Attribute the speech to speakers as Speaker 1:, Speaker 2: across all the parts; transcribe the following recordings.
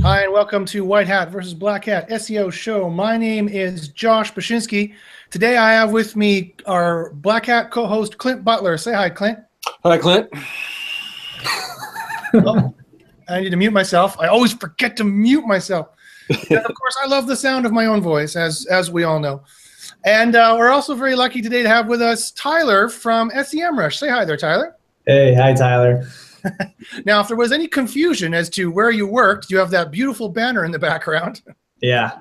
Speaker 1: Hi, and welcome to White Hat versus Black Hat SEO show. My name is Josh Bashinsky. Today I have with me our Black Hat co-host, Clint Butler. Say hi, Clint.
Speaker 2: Hi, Clint.
Speaker 1: Oh, I need to mute myself. I always forget to mute myself. And of course, I love the sound of my own voice, as we all know. And we're also very lucky today to have with us Tyler from SEMrush. Say hi there, Tyler.
Speaker 3: Hey, hi, Tyler.
Speaker 1: Now, if there was any confusion as to where you worked, you have that beautiful banner in the background.
Speaker 3: Yeah,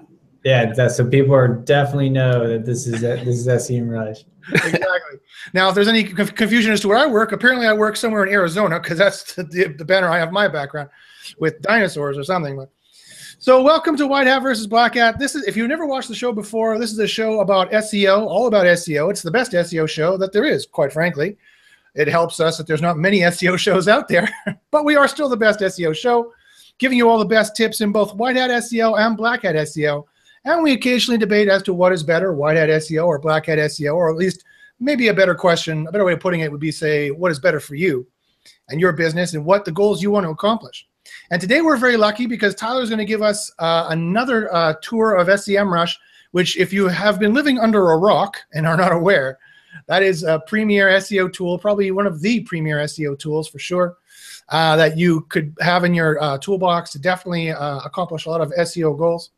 Speaker 3: so people definitely know that this is SEMrush.
Speaker 1: Exactly. Now, if there's any confusion as to where I work, apparently I work somewhere in Arizona because that's the banner I have my background with dinosaurs or something. So welcome to White Hat versus Black Hat. This is, if you've never watched the show before, this is a show about SEO, all about SEO. It's the best SEO show that there is, quite frankly. It helps us that there's not many SEO shows out there, but we are still the best SEO show, giving you all the best tips in both White Hat SEO and Black Hat SEO. And we occasionally debate as to what is better, White Hat SEO or Black Hat SEO, or at least maybe a better question, a better way of putting it would be say, what is better for you and your business and what the goals you want to accomplish. And today we're very lucky because Tyler's going to give us another tour of SEMrush, which if you have been living under a rock and are not aware, that is a premier SEO tool, probably one of the premier SEO tools for sure, that you could have in your toolbox to definitely accomplish a lot of SEO goals.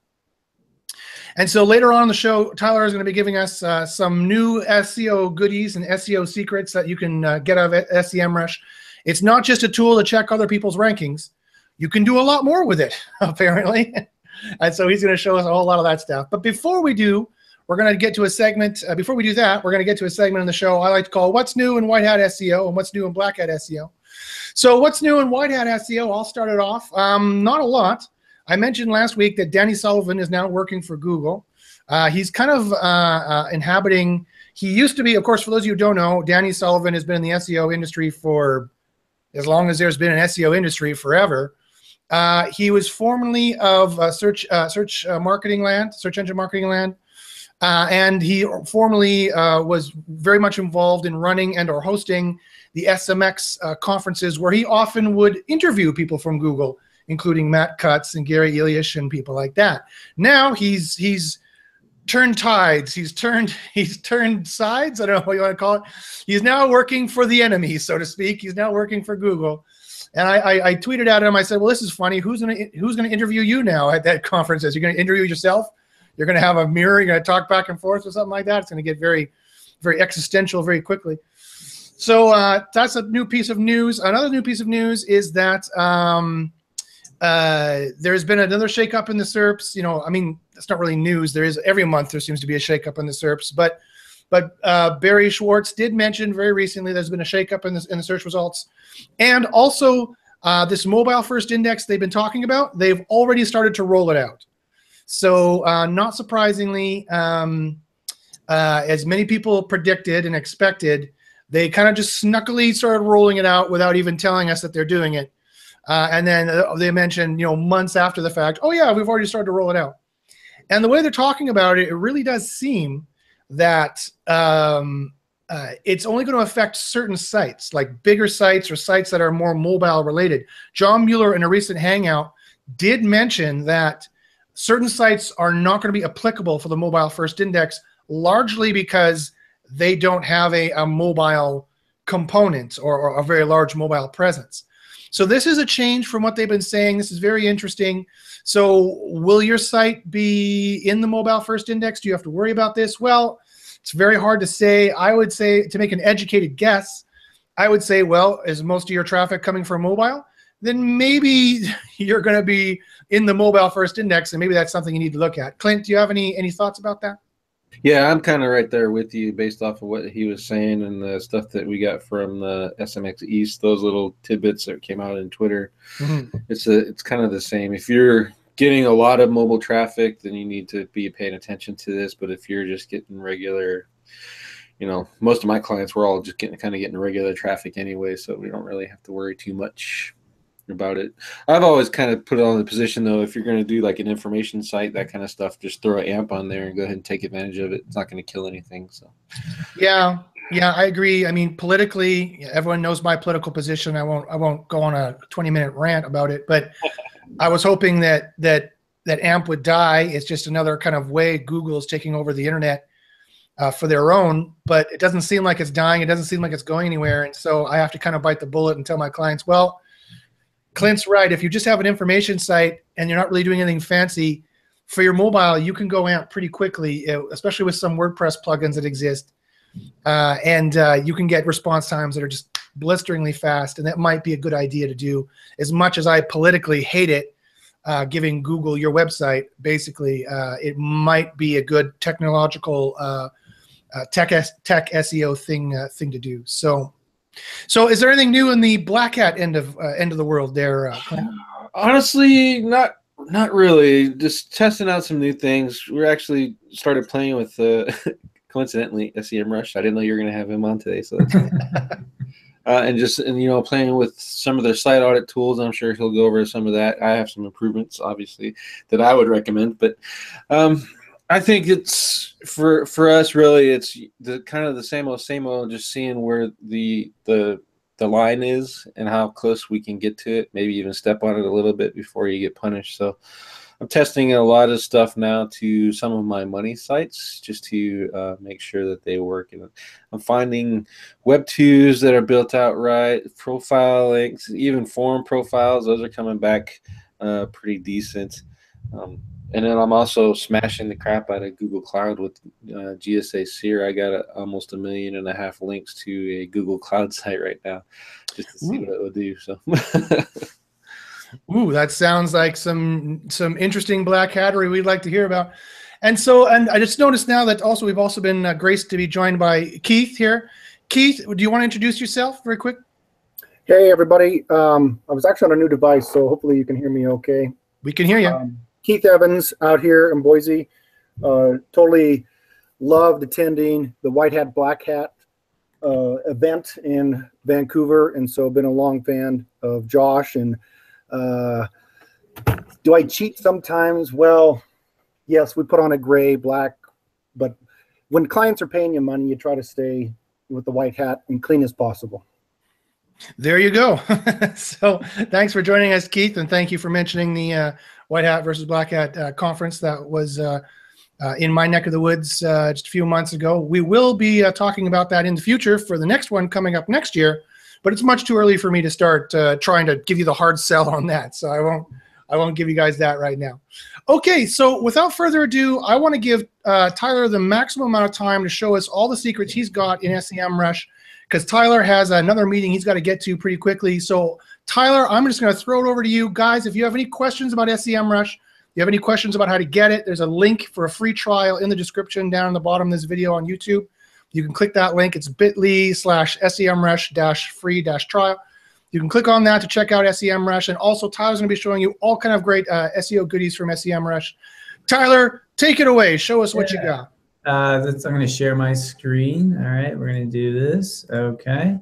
Speaker 1: And so later on in the show, Tyler is going to be giving us some new SEO goodies and SEO secrets that you can get out of SEMrush. It's not just a tool to check other people's rankings. You can do a lot more with it, apparently. And so he's going to show us a whole lot of that stuff. But before we do, we're going to get to a segment. Before we do that, we're going to get to a segment in the show I like to call What's New in White Hat SEO and What's New in Black Hat SEO. So what's new in White Hat SEO? I'll start it off. Not a lot. I mentioned last week that Danny Sullivan is now working for Google. He's kind of inhabiting, he used to be, of course, for those of you who don't know, Danny Sullivan has been in the SEO industry for as long as there's been an SEO industry, forever. He was formerly of search engine marketing land. And he formerly was very much involved in running and or hosting the SMX conferences where he often would interview people from Google, including Matt Cutts and Gary Ilyish and people like that. Now he's turned tides. He's turned sides. I don't know what you want to call it. He's now working for the enemy, so to speak. He's now working for Google. And I tweeted at him. I said, "Well, this is funny. Who's gonna interview you now at that conference? You're going to interview yourself? You're going to have a mirror. You're going to talk back and forth or something like that. It's going to get very, very existential very quickly." So that's a new piece of news. Another new piece of news is that there's been another shakeup in the SERPs. You know, I mean, it's not really news. There is every month there seems to be a shakeup in the SERPs. But Barry Schwartz did mention very recently there's been a shakeup in the search results, and also this mobile first index they've been talking about. They've already started to roll it out. So not surprisingly, as many people predicted and expected, they kind of just snuckily started rolling it out without even telling us that they're doing it. And then they mentioned, months after the fact, oh yeah, we've already started to roll it out. And the way they're talking about it, it really does seem that it's only going to affect certain sites, like bigger sites or sites that are more mobile related. John Mueller in a recent hangout did mention that certain sites are not going to be applicable for the mobile first index, largely because they don't have a mobile component or a very large mobile presence. So this is a change from what they've been saying. This is very interesting. So will your site be in the mobile first index? Do you have to worry about this? Well, it's very hard to say. I would say, to make an educated guess, I would say, well, is most of your traffic coming from mobile? Then maybe you're going to be in the mobile first index, and maybe that's something you need to look at. Clint, do you have any thoughts about that?
Speaker 2: Yeah, I'm kind of right there with you based off of what he was saying and the stuff that we got from the SMX East, those little tidbits that came out in Twitter. Mm-hmm. It's kind of the same. If you're getting a lot of mobile traffic, then you need to be paying attention to this. But if you're just getting regular, most of my clients were all just getting regular traffic anyway, so we don't really have to worry too much about it. I've always kind of put it on the position, though, if you're going to do like an information site, that kind of stuff, just throw an AMP on there and go ahead and take advantage of it. It's not going to kill anything. So
Speaker 1: yeah, I agree. I mean, politically, everyone knows my political position. I won't go on a 20-minute rant about it, but I was hoping that AMP would die. It's just another kind of way Google is taking over the internet for their own, but it doesn't seem like it's dying. It doesn't seem like it's going anywhere. And so I have to kind of bite the bullet and tell my clients, well, Clint's right. If you just have an information site and you're not really doing anything fancy, for your mobile, you can go AMP pretty quickly, especially with some WordPress plugins that exist. And you can get response times that are just blisteringly fast. And that might be a good idea to do. As much as I politically hate it, giving Google your website, basically, it might be a good technological tech SEO thing to do. So is there anything new in the Black Hat end of the world there?
Speaker 2: Honestly, not really. Just testing out some new things. We actually started playing with coincidentally SEMrush. I didn't know you were going to have him on today, so that's and you know, playing with some of their site audit tools. I'm sure he'll go over some of that. I have some improvements, obviously, that I would recommend, but I think it's for us really. It's the kind of the same old. Just seeing where the line is and how close we can get to it. Maybe even step on it a little bit before you get punished. So I'm testing a lot of stuff now to some of my money sites just to make sure that they work. And I'm finding Web 2s that are built out right, profile links, even forum profiles. Those are coming back pretty decent. And then I'm also smashing the crap out of Google Cloud with GSA Seer. I got almost 1.5 million links to a Google Cloud site right now, just to see what it will do. So,
Speaker 1: ooh, that sounds like some interesting black hattery we'd like to hear about. And so, and I just noticed now that also we've also been graced to be joined by Keith here. Keith, do you want to introduce yourself very quick?
Speaker 4: Hey, everybody. I was actually on a new device, so hopefully you can hear me okay.
Speaker 1: We can hear you.
Speaker 4: Keith Evans out here in Boise. Totally loved attending the White Hat Black Hat event in Vancouver, and so been a long fan of Josh. And do I cheat sometimes? Well, yes, we put on a gray, black, but when clients are paying you money, you try to stay with the white hat and clean as possible.
Speaker 1: There you go. So thanks for joining us, Keith, and thank you for mentioning the White Hat versus Black Hat conference that was in my neck of the woods just a few months ago. We will be talking about that in the future for the next one coming up next year, but it's much too early for me to start trying to give you the hard sell on that. So I won't give you guys that right now. Okay, so without further ado, I want to give Tyler the maximum amount of time to show us all the secrets he's got in SEMrush, because Tyler has another meeting he's got to get to pretty quickly. So Tyler, I'm just going to throw it over to you. Guys, if you have any questions about SEMrush, you have any questions about how to get it, there's a link for a free trial in the description down in the bottom of this video on YouTube. You can click that link. It's bit.ly/SEMrush-free-trial. You can click on that to check out SEMrush. And also, Tyler's going to be showing you all kind of great SEO goodies from SEMrush. Tyler, take it away. Show us what you got.
Speaker 3: I'm going to share my screen. All right, we're going to do this. Okay,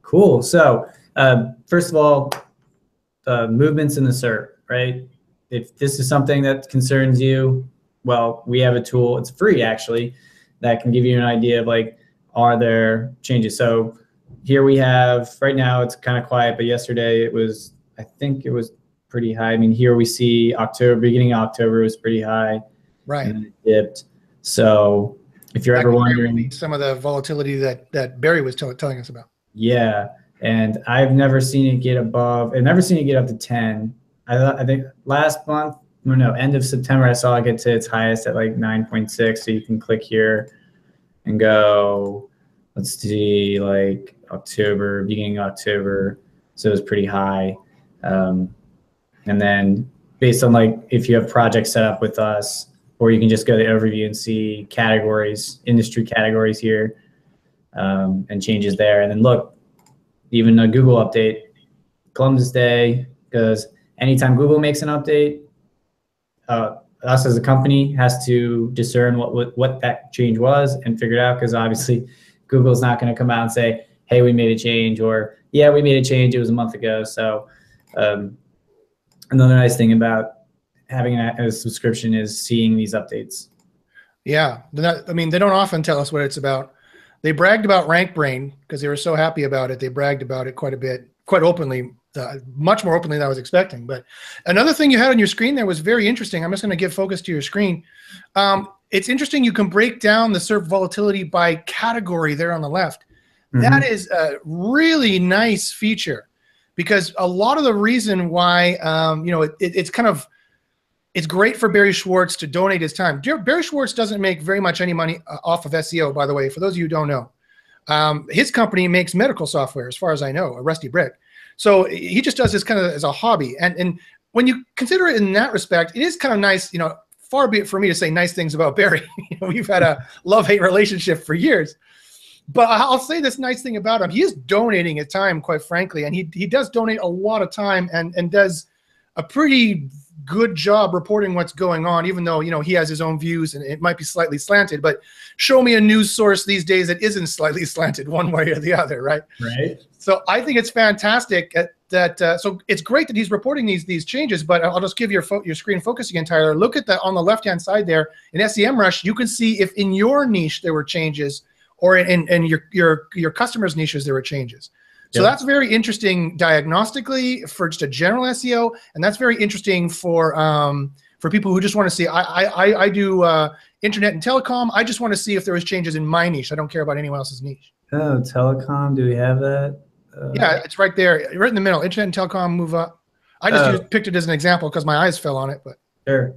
Speaker 3: cool. So first of all, movements in the SERP, right? If this is something that concerns you, well, we have a tool. It's free, actually, that can give you an idea of, like, are there changes? So here we have, right now it's kind of quiet, but yesterday it was, I think it was pretty high. I mean, here we see October, beginning of October was pretty high.
Speaker 1: Right.
Speaker 3: And it dipped. So if you're ever wondering,
Speaker 1: some of the volatility that Barry was telling us about.
Speaker 3: Yeah, and I've never seen it get above, I've never seen it get up to 10. I think last month, no, end of September, I saw it get to its highest at like 9.6. So you can click here and go, let's see, like October, beginning of October. So it was pretty high. And then based on, like, if you have projects set up with us, or you can just go to the overview and see categories, industry categories here, and changes there. And then look, even a Google update, Columbus Day, because anytime Google makes an update, us as a company has to discern what that change was and figure it out, because obviously Google's not going to come out and say, hey, we made a change, or yeah, we made a change, it was a month ago. So another nice thing about having a subscription is seeing these updates.
Speaker 1: Yeah, I mean, they don't often tell us what it's about. They bragged about RankBrain because they were so happy about it. They bragged about it quite a bit quite openly, much more openly than I was expecting. But another thing you had on your screen there was very interesting. I'm just going to give focus to your screen. It's interesting. You can break down the SERP volatility by category there on the left. Mm-hmm. That is a really nice feature, because a lot of the reason why, it's great for Barry Schwartz to donate his time. Barry Schwartz doesn't make very much any money off of SEO, by the way, for those of you who don't know. His company makes medical software, as far as I know, a Rusty Brick. So he just does this kind of as a hobby. And when you consider it in that respect, it is kind of nice, far be it for me to say nice things about Barry. We've had a love-hate relationship for years. But I'll say this nice thing about him. He is donating his time, quite frankly, and he does donate a lot of time and does a pretty good job reporting what's going on, even though, he has his own views and it might be slightly slanted. But show me a news source these days that isn't slightly slanted one way or the other, right?
Speaker 3: Right.
Speaker 1: So I think it's fantastic so it's great that he's reporting these changes, but I'll just give your screen focus again, Tyler. Look at that on the left-hand side there. In SEMrush, you can see if in your niche there were changes, or in your customers' niches there were changes. So that's very interesting diagnostically for just a general SEO, and that's very interesting for people who just want to see. I do internet and telecom. I just want to see if there was changes in my niche. I don't care about anyone else's niche.
Speaker 3: Oh, telecom. Do we have that?
Speaker 1: Yeah, it's right there, right in the middle. Internet and telecom, move up. I just picked it as an example because my eyes fell on it, but
Speaker 3: sure.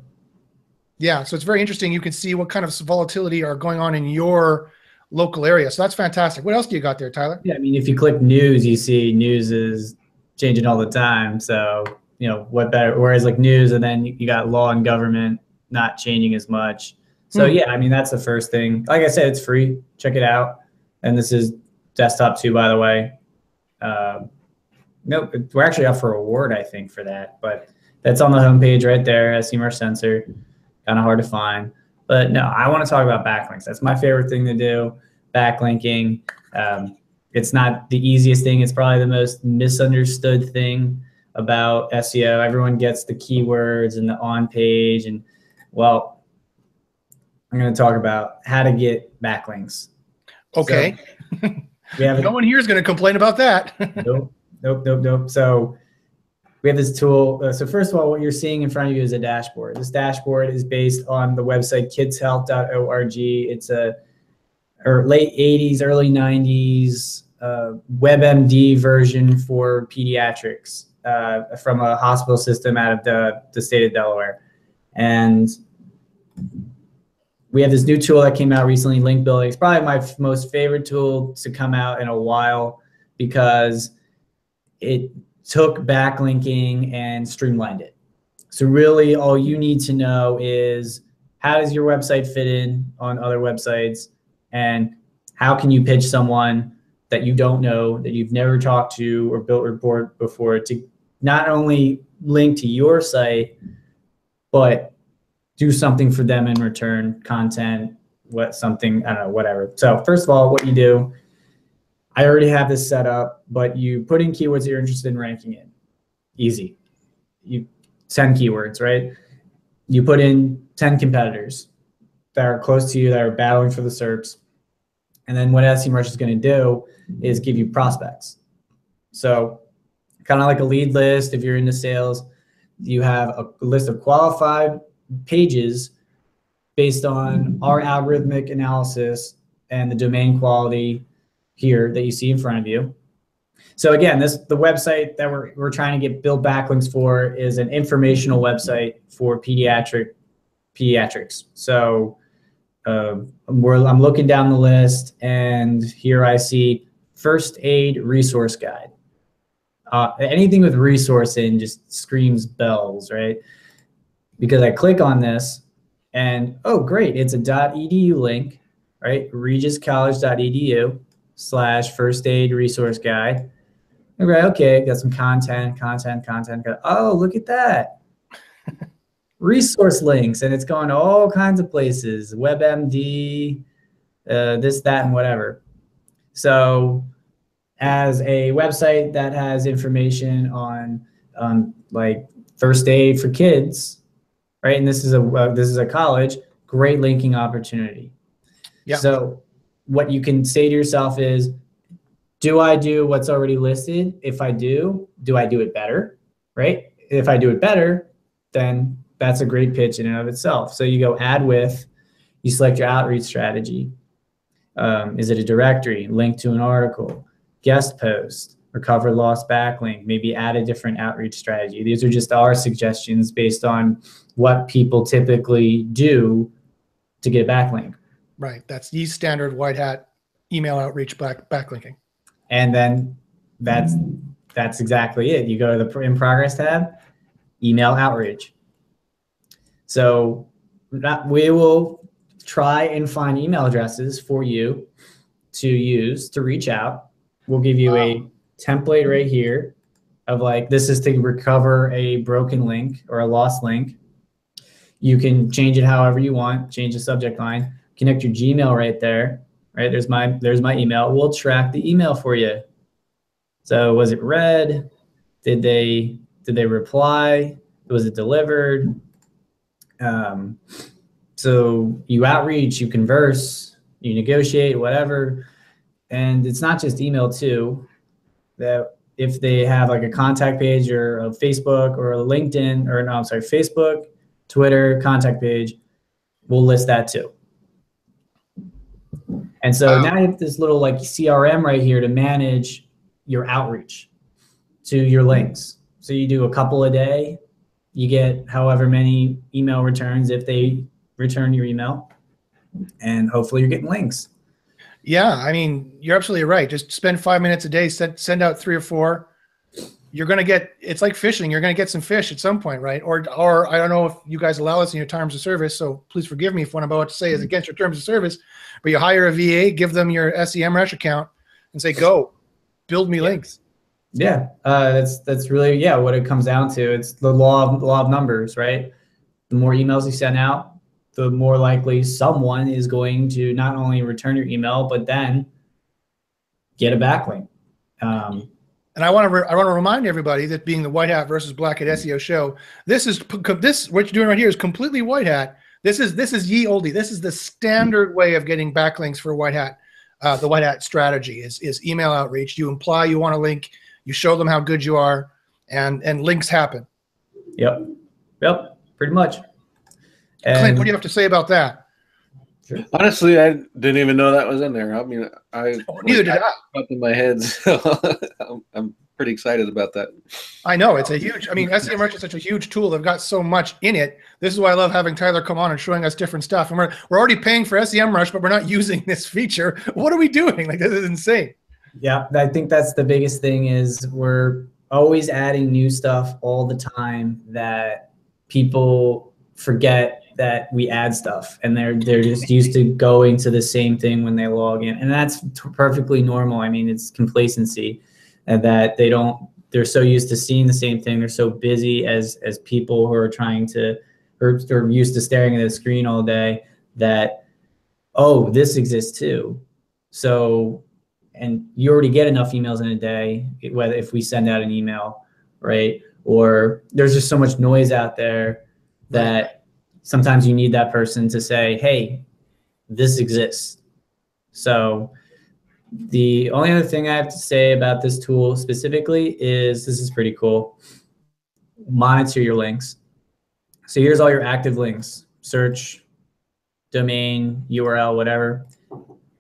Speaker 1: Yeah, so it's very interesting. You can see what kind of volatility are going on in your local area. So that's fantastic. What else do you got there, Tyler?
Speaker 3: Yeah, I mean, if you click news, you see news is changing all the time. So, what better? Whereas like news, and then you got law and government not changing as much. So yeah, I mean, that's the first thing. Like I said, it's free. Check it out. And this is desktop too, by the way. Nope, we're actually up for an award, I think, for that. But that's on the homepage right there, SEMrush Sensor. Kind of hard to find. But no, I want to talk about backlinks. That's my favorite thing to do, backlinking. It's not the easiest thing. It's probably the most misunderstood thing about SEO. Everyone gets the keywords and the on page. And, well, I'm going to talk about how to get backlinks.
Speaker 1: Okay.
Speaker 3: So
Speaker 1: no one here is going to complain about that.
Speaker 3: Nope. So we have this tool. So first of all, what you're seeing in front of you is a dashboard. This dashboard is based on the website kidshealth.org. It's a late 80s, early 90s WebMD version for pediatrics from a hospital system out of the state of Delaware. And we have this new tool that came out recently, Link Building. It's probably my most favorite tool to come out in a while because it took backlinking and streamlined it. So really all you need to know is how does your website fit in on other websites, and how can you pitch someone that you don't know, that you've never talked to or built report before, to not only link to your site, but do something for them in return, content, I don't know, whatever. So first of all, what you do, I already have this set up, but you put in keywords that you're interested in ranking in. Easy. You 10 keywords, right? You put in 10 competitors that are close to you, that are battling for the SERPs. And then what SEMrush is going to do is give you prospects. So kind of like a lead list. If you're into sales, you have a list of qualified pages based on our algorithmic analysis and the domain quality here that you see in front of you. So again, the website that we're trying to build backlinks for is an informational website for pediatrics. So I'm looking down the list, and here I see first aid resource guide. Anything with resource in just screams bells, right? Because I click on this and, oh, great, it's a .edu link, right? regiscollege.edu/first aid resource guide. Okay, got some content. Oh, look at that. Resource links, and it's going to all kinds of places, WebMD, this, that, and whatever. So as a website that has information on like first aid for kids, right? And this is a college, great linking opportunity. Yeah. So what you can say to yourself is, Do I do what's already listed? If I do I do it better, right? If I do it better, then that's a great pitch in and of itself. So you go add with, you select your outreach strategy. Is it a directory, link to an article, guest post, recover lost backlink, maybe add a different outreach strategy. These are just our suggestions based on what people typically do to get a backlink.
Speaker 1: Right. That's the standard white hat email outreach backlinking.
Speaker 3: And then that's exactly it. You go to the in progress tab, email outreach. So we will try and find email addresses for you to use to reach out. We'll give you a template right here of like, this is to recover a broken link or a lost link. You can change it however you want, change the subject line, connect your Gmail right there, right? There's my email. We'll track the email for you. So was it read? Did they reply? Was it delivered? So you outreach, you converse, you negotiate, whatever. And it's not just email too, that if they have like a contact page or a Facebook or a LinkedIn, or no, I'm sorry, Facebook, Twitter, contact page, we'll list that too. And so now you have this little like CRM right here to manage your outreach to your links. So you do a couple a day, you get however many email returns if they return your email, and hopefully you're getting links.
Speaker 1: Yeah, I mean, you're absolutely right. Just spend 5 minutes a day, send out 3 or 4. You're going to get, it's like fishing. You're going to get some fish at some point, right? Or I don't know if you guys allow this in your terms of service, so please forgive me if what I'm about to say is against your terms of service, but you hire a VA, give them your SEMrush account and say, go, build me links.
Speaker 3: Yeah, that's really, what it comes down to. It's the law of numbers, right? The more emails you send out, the more likely someone is going to not only return your email, but then get a backlink.
Speaker 1: And I want to remind everybody that being the White Hat versus Black Hat SEO show, this what you're doing right here is completely White Hat. This is ye olde. This is the standard way of getting backlinks for White Hat. The White Hat strategy is email outreach. You imply you want a link, you show them how good you are, and links happen.
Speaker 3: Yep, pretty much. And
Speaker 1: Clint, what do you have to say about that?
Speaker 2: Honestly, I didn't even know that was in there. I mean,
Speaker 1: neither did I.
Speaker 2: Up in my head, so I'm pretty excited about that.
Speaker 1: I know it's a huge. I mean, SEMrush is such a huge tool. They've got so much in it. This is why I love having Tyler come on and showing us different stuff. And we're already paying for SEMrush, but we're not using this feature. What are we doing? Like, this is insane.
Speaker 3: Yeah, I think that's the biggest thing is we're always adding new stuff all the time that people forget that we add stuff, and they're just used to going to the same thing when they log in, and that's perfectly normal. I mean, it's complacency, and that they're so used to seeing the same thing. They're so busy as people who are trying to, or are used to staring at a screen all day, that, oh, this exists too. So, and you already get enough emails in a day, whether if we send out an email, right? Or there's just so much noise out there that sometimes you need that person to say, hey, this exists. So the only other thing I have to say about this tool specifically is this is pretty cool. Monitor your links. So here's all your active links, search, domain, URL, whatever.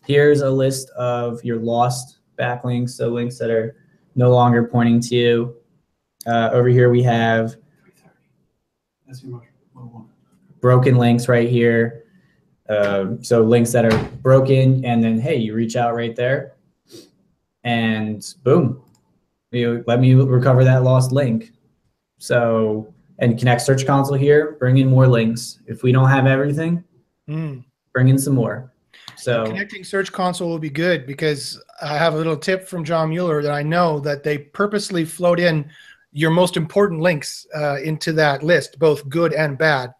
Speaker 3: Here's a list of your lost backlinks, so links that are no longer pointing to you. Over here we have broken links right here. So links that are broken, and then, hey, you reach out right there and boom, let me recover that lost link. So, and connect Search Console here, bring in more links. If we don't have everything, bring in some more. So
Speaker 1: connecting Search Console will be good, because I have a little tip from John Mueller that I know that they purposely float in your most important links into that list, both good and bad.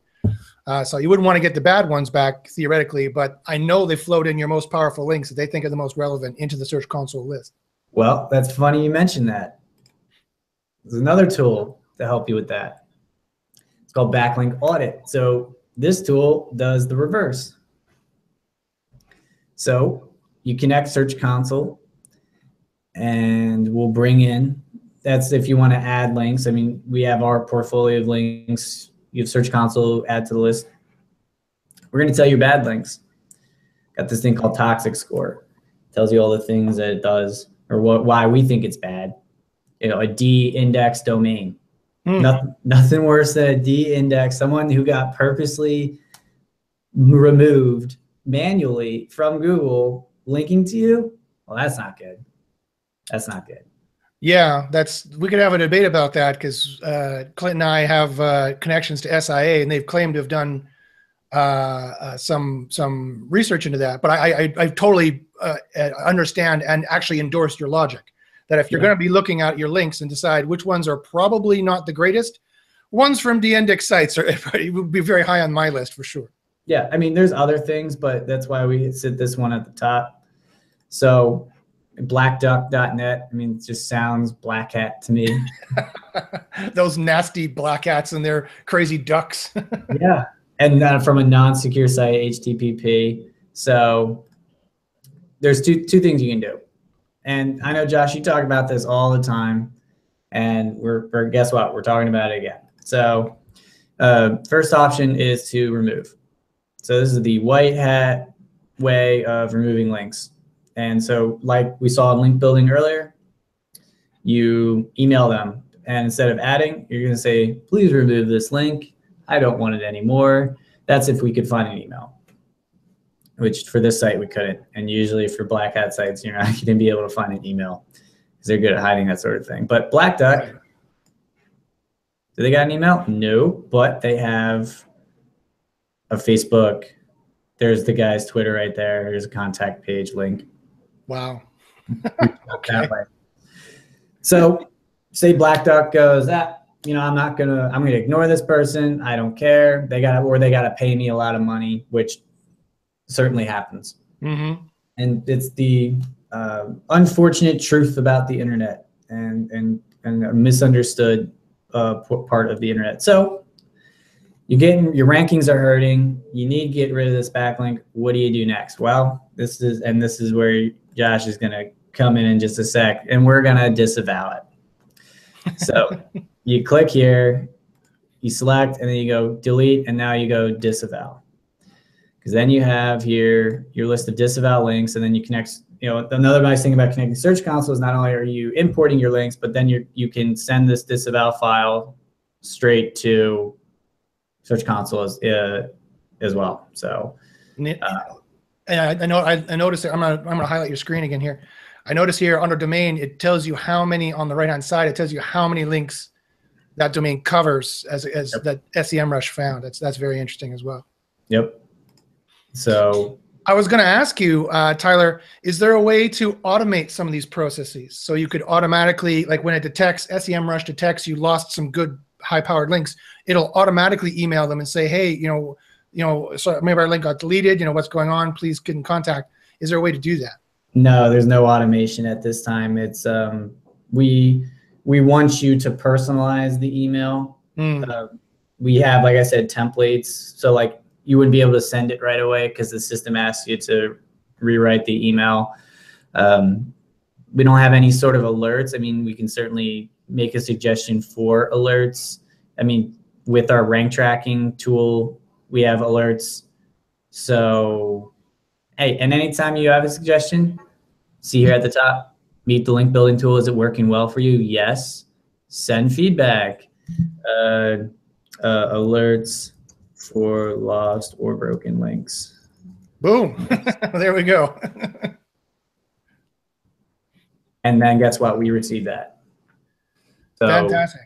Speaker 1: So you wouldn't want to get the bad ones back theoretically, but I know they float in your most powerful links that they think are the most relevant into the Search Console list.
Speaker 3: Well, that's funny you mentioned that. There's another tool to help you with that. It's called Backlink Audit. So this tool does the reverse. So you connect Search Console, and we'll bring in, that's if you want to add links. I mean, we have our portfolio of links. You have Search Console, add to the list. We're going to tell you bad links. Got this thing called Toxic Score. Tells you all the things that it does or why we think it's bad. You know, a D-index domain. Nothing worse than a D-index, someone who got purposely removed manually from Google linking to you. Well, that's not good. That's not good.
Speaker 1: Yeah, we could have a debate about that because Clint and I have connections to SIA, and they've claimed to have done some research into that. But I totally understand and actually endorse your logic that if you're going to be looking at your links and decide which ones are probably not the greatest, ones from de-index sites would be very high on my list for sure.
Speaker 3: Yeah, I mean, there's other things, but that's why we sit this one at the top. So blackduck.net, I mean, it just sounds black hat to me.
Speaker 1: Those nasty black hats and their crazy ducks.
Speaker 3: Yeah, and from a non-secure site, HTTP. So there's two things you can do. And I know, Josh, you talk about this all the time, and we're guess what? We're talking about it again. So first option is to remove. So this is the white hat way of removing links. And so like we saw in link building earlier, you email them, and instead of adding, you're going to say, please remove this link. I don't want it anymore. That's if we could find an email, which for this site we couldn't. And usually for black hat sites, you're not going to be able to find an email because they're good at hiding that sort of thing. But Black Duck, do they got an email? No, but they have a Facebook. There's the guy's Twitter right there. There's a contact page link.
Speaker 1: Wow.
Speaker 3: Okay. So say Black Duck goes, you know, I'm going to ignore this person. I don't care. They got to pay me a lot of money, which certainly happens. Mm-hmm. And it's the unfortunate truth about the internet and a misunderstood part of the internet. So your rankings are hurting. You need to get rid of this backlink. What do you do next? Well, this is where Josh is going to come in just a sec, and we're going to disavow it. So you click here, you select, and then you go delete, and now you go disavow. Because then you have here your list of disavow links, and then you connect. You know, another nice thing about connecting Search Console is not only are you importing your links, but then you can send this disavow file straight to Search Console as well. So,
Speaker 1: I noticed that I'm gonna highlight your screen again here. I notice here under domain, it tells you how many on the right hand side. It tells you how many links that domain covers as yep. That SEMrush found. That's very interesting as well.
Speaker 3: Yep. So
Speaker 1: I was going to ask you, Tyler, is there a way to automate some of these processes so you could automatically, like when it detects, SEMrush detects you lost some good high-powered links, it'll automatically email them and say, hey, so maybe our link got deleted, what's going on, please get in contact. Is there a way to do that?
Speaker 3: No, there's no automation at this time. It's we want you to personalize the email. We have, like I said, templates. So like you wouldn't be able to send it right away because the system asks you to rewrite the email. We don't have any sort of alerts. I mean, we can certainly make a suggestion for alerts. I mean, with our rank tracking tool, we have alerts. So, hey, and anytime you have a suggestion, see here at the top, meet the link building tool. Is it working well for you? Yes. Send feedback. Alerts for lost or broken links.
Speaker 1: Boom. There we go.
Speaker 3: And then guess what? We received that. So,
Speaker 1: fantastic.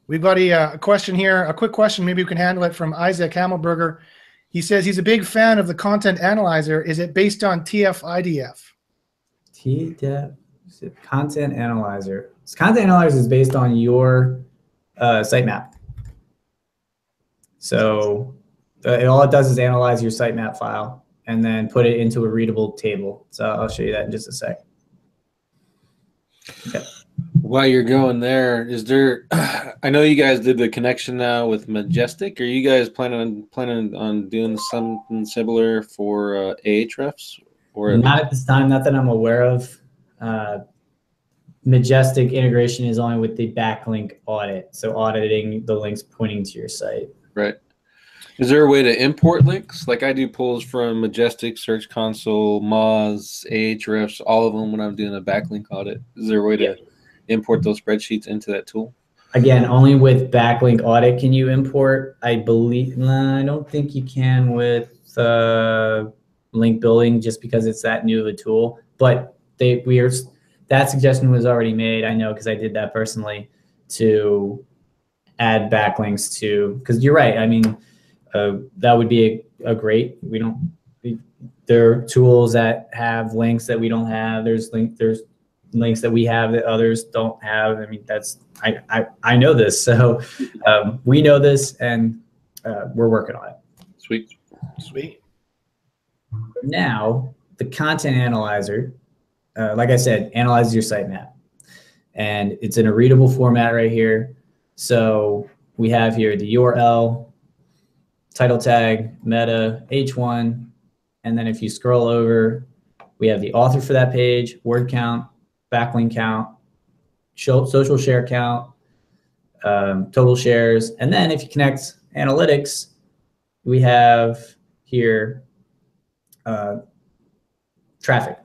Speaker 1: We've got a question here, a quick question. Maybe you can handle it from Isaac Hammelberger. He says he's a big fan of the content analyzer. Is it based on TF-IDF?
Speaker 3: TF, content analyzer. Content analyzer is based on your sitemap. So all it does is analyze your sitemap file and then put it into a readable table. So I'll show you that in just a sec. Okay.
Speaker 2: While you're going there, is there? I know you guys did the connection now with Majestic. Are you guys planning on doing something similar for Ahrefs? Or
Speaker 3: not at this time, not that I'm aware of. Majestic integration is only with the backlink audit. So auditing the links pointing to your site.
Speaker 2: Right. Is there a way to import links? Like I do pulls from Majestic, Search Console, Moz, Ahrefs, all of them when I'm doing a backlink audit. Is there a way to import those spreadsheets into that tool?
Speaker 3: Again, only with backlink audit can you import. I believe, I don't think you can with link building just because it's that new of a tool. But that suggestion was already made. I know because I did that personally to add backlinks to, because you're right. I mean, that would be a great, there are tools that have links that we don't have. There's links that we have that others don't have. I mean, I know this. So we know this and we're working on it.
Speaker 1: Sweet.
Speaker 3: Now, the content analyzer, like I said, analyzes your sitemap. And it's in a readable format right here. So we have here the URL, title tag, meta, H1, and then if you scroll over, we have the author for that page, word count, backlink count, social share count, total shares, and then if you connect analytics, we have here traffic.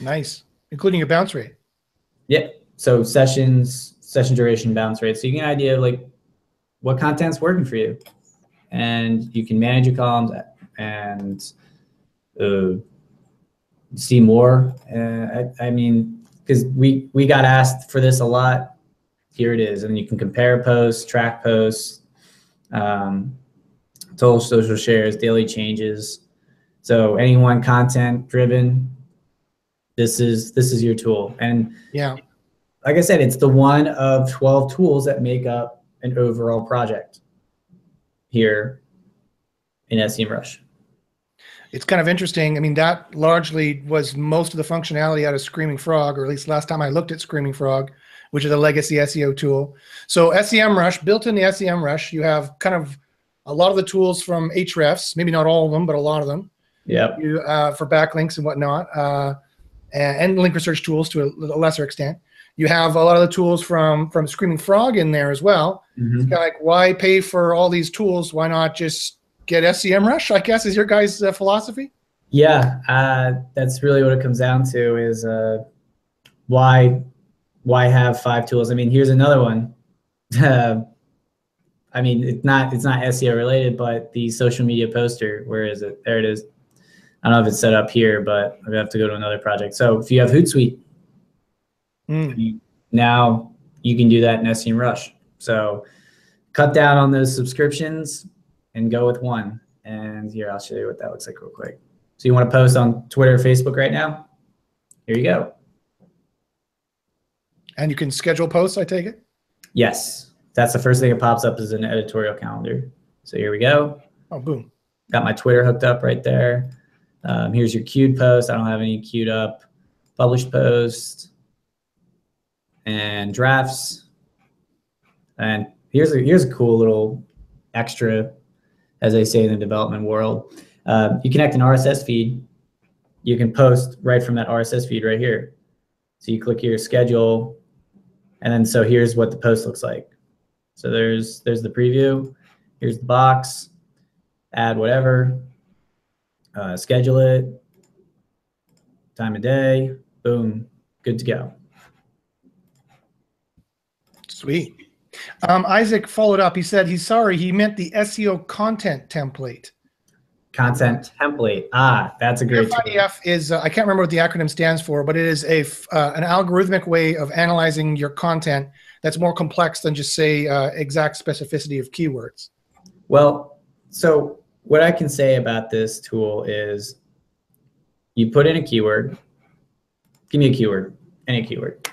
Speaker 1: Nice, including your bounce rate.
Speaker 3: Yep. So session duration, bounce rate. So you get an idea of like what content's working for you. And you can manage your columns and see more. I mean, because we got asked for this a lot. Here it is. And you can compare posts, track posts, total social shares, daily changes. So anyone content driven, this is your tool. And
Speaker 1: yeah,
Speaker 3: like I said, it's the one of 12 tools that make up an overall project here in SEMrush.
Speaker 1: It's kind of interesting. I mean, that largely was most of the functionality out of Screaming Frog, or at least last time I looked at Screaming Frog, which is a legacy SEO tool. So SEMrush, built in the SEMrush, you have kind of a lot of the tools from Ahrefs, maybe not all of them, but a lot of them.
Speaker 3: Yep.
Speaker 1: For backlinks and whatnot, and link research tools to a lesser extent. You have a lot of the tools from Screaming Frog in there as well.
Speaker 3: Mm-hmm.
Speaker 1: It's kind of like, why pay for all these tools? Why not just get SEMrush, I guess, is your guys' philosophy?
Speaker 3: Yeah, that's really what it comes down to is why have 5 tools? I mean, here's another one. I mean, it's not SEO related, but the social media poster, where is it? There it is. I don't know if it's set up here, but I'm gonna have to go to another project. So if you have Hootsuite, now you can do that in SEMrush. So cut down on those subscriptions and go with one. And here, I'll show you what that looks like real quick. So you want to post on Twitter or Facebook right now? Here you go.
Speaker 1: And you can schedule posts, I take it?
Speaker 3: Yes. That's the first thing that pops up is an editorial calendar. So here we go.
Speaker 1: Oh, boom.
Speaker 3: Got my Twitter hooked up right there. Here's your queued post. I don't have any queued up. Published post. And drafts. And here's a cool little extra, as they say in the development world. You connect an RSS feed. You can post right from that RSS feed right here. So you click your schedule, and then so here's what the post looks like. So there's the preview. Here's the box. Add whatever. Schedule it. Time of day. Boom. Good to go.
Speaker 1: Sweet. Isaac followed up. He said he's sorry. He meant the SEO content template.
Speaker 3: Content template. Ah, that's a great tool.
Speaker 1: FIDF is, I can't remember what the acronym stands for, but it is an algorithmic way of analyzing your content that's more complex than just, say, exact specificity of keywords.
Speaker 3: Well, so what I can say about this tool is you put in a keyword. Give me a keyword, any keyword.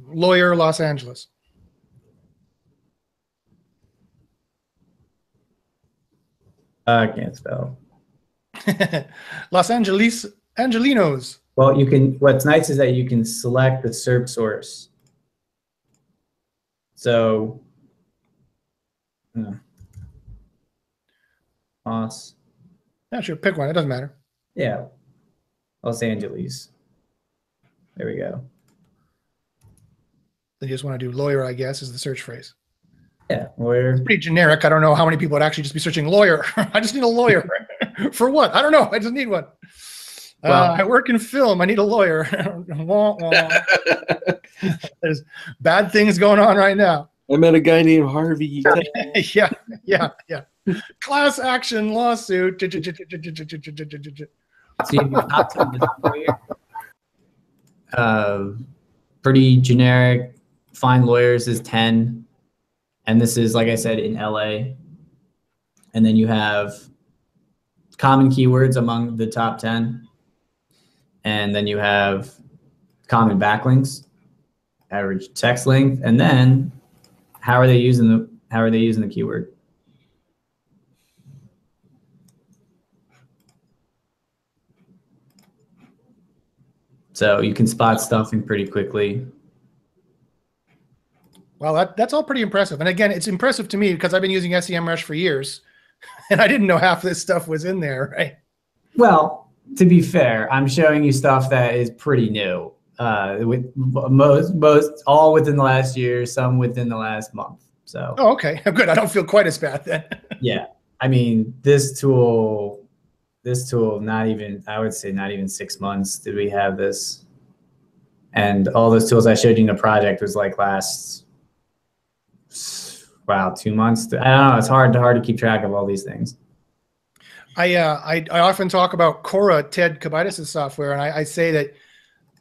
Speaker 1: Lawyer, Los Angeles.
Speaker 3: I can't spell.
Speaker 1: Los Angeles, Angelinos.
Speaker 3: Well, you can. What's nice is that you can select the SERP source. So, Los.
Speaker 1: Yeah, sure. Pick one. It doesn't matter.
Speaker 3: Yeah, Los Angeles. There we go.
Speaker 1: They just want to do lawyer, I guess, is the search phrase.
Speaker 3: Yeah, lawyer.
Speaker 1: Pretty generic. I don't know how many people would actually just be searching lawyer. I just need a lawyer. For what? I don't know. I just need one.
Speaker 3: Well,
Speaker 1: I work in film. I need a lawyer. Wah, wah. There's bad things going on right now.
Speaker 2: I met a guy named Harvey.
Speaker 1: Yeah. Class action lawsuit.
Speaker 3: so you have top 10 is lawyer. Pretty generic. Find lawyers is 10. And this is, like I said, in LA. And then you have common keywords among the top 10. And then you have common backlinks, average text length, and then how are they using the keyword? So you can spot stuffing pretty quickly.
Speaker 1: Well, that's all pretty impressive. And again, it's impressive to me because I've been using SEMrush for years, and I didn't know half this stuff was in there, right?
Speaker 3: Well, to be fair, I'm showing you stuff that is pretty new. With most all within the last year, some within the last month. So.
Speaker 1: Oh, okay, good. I don't feel quite as bad then.
Speaker 3: Yeah, I mean, this tool, I would say not even 6 months did we have this. And all those tools I showed you in the project was like last, 2 months. I don't know. It's hard to keep track of all these things.
Speaker 1: I often talk about Cora, Ted Kubaitis' software, and I say that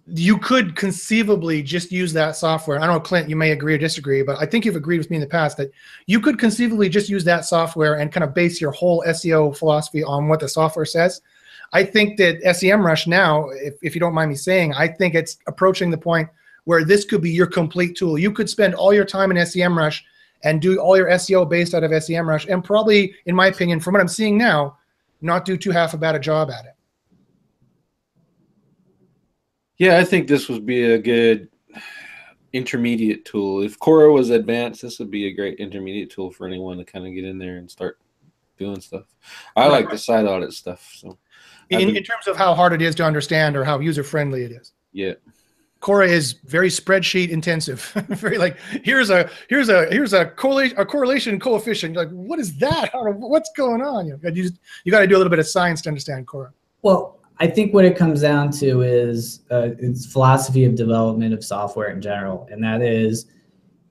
Speaker 1: you could conceivably just use that software. I don't know, Clint, you may agree or disagree, but I think you've agreed with me in the past that you could conceivably just use that software and kind of base your whole SEO philosophy on what the software says. I think that SEMrush now, if you don't mind me saying, I think it's approaching the point where this could be your complete tool. You could spend all your time in SEMrush and do all your SEO based out of SEMrush, and probably, in my opinion, from what I'm seeing now, not do too half a bad a job at it.
Speaker 2: Yeah, I think this would be a good intermediate tool. If Cora was advanced, this would be a great intermediate tool for anyone to kind of get in there and start doing stuff. I like the site audit stuff. So,
Speaker 1: in terms of how hard it is to understand or how user friendly it is.
Speaker 2: Yeah.
Speaker 1: Cora is very spreadsheet intensive. Very like here's a correlation coefficient. You're like, what is that? I don't know what's going on. You got to do a little bit of science to understand Cora.
Speaker 3: Well, I think what it comes down to is it's philosophy of development of software in general, and that is